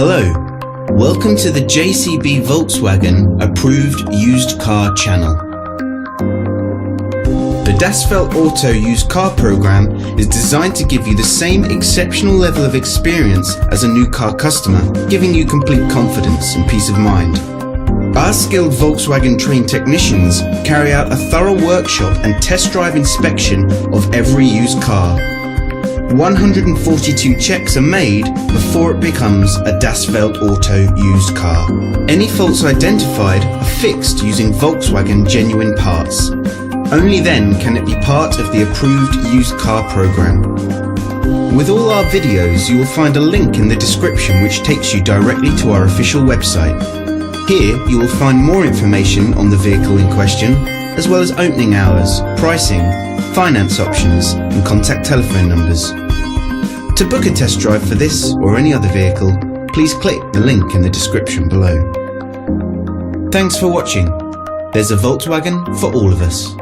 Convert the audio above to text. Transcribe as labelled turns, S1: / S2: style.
S1: Hello, welcome to the JCB Volkswagen Approved Used Car channel. The Das Feld Auto Used Car program is designed to give you the same exceptional level of experience as a new car customer, giving you complete confidence and peace of mind. Our skilled Volkswagen trained technicians carry out a thorough workshop and test drive inspection of every used car. 142 checks are made before it becomes a Das Feld Auto used car. Any faults identified are fixed using Volkswagen genuine parts. Only then can it be part of the approved used car program. With all our videos, you will find a link in the description which takes you directly to our official website. Here you will find more information on the vehicle in question, as well as opening hours, pricing, finance options and contact telephone numbers. To book a test drive for this or any other vehicle, please click the link in the description below. Thanks for watching. There's a Volkswagen for all of us.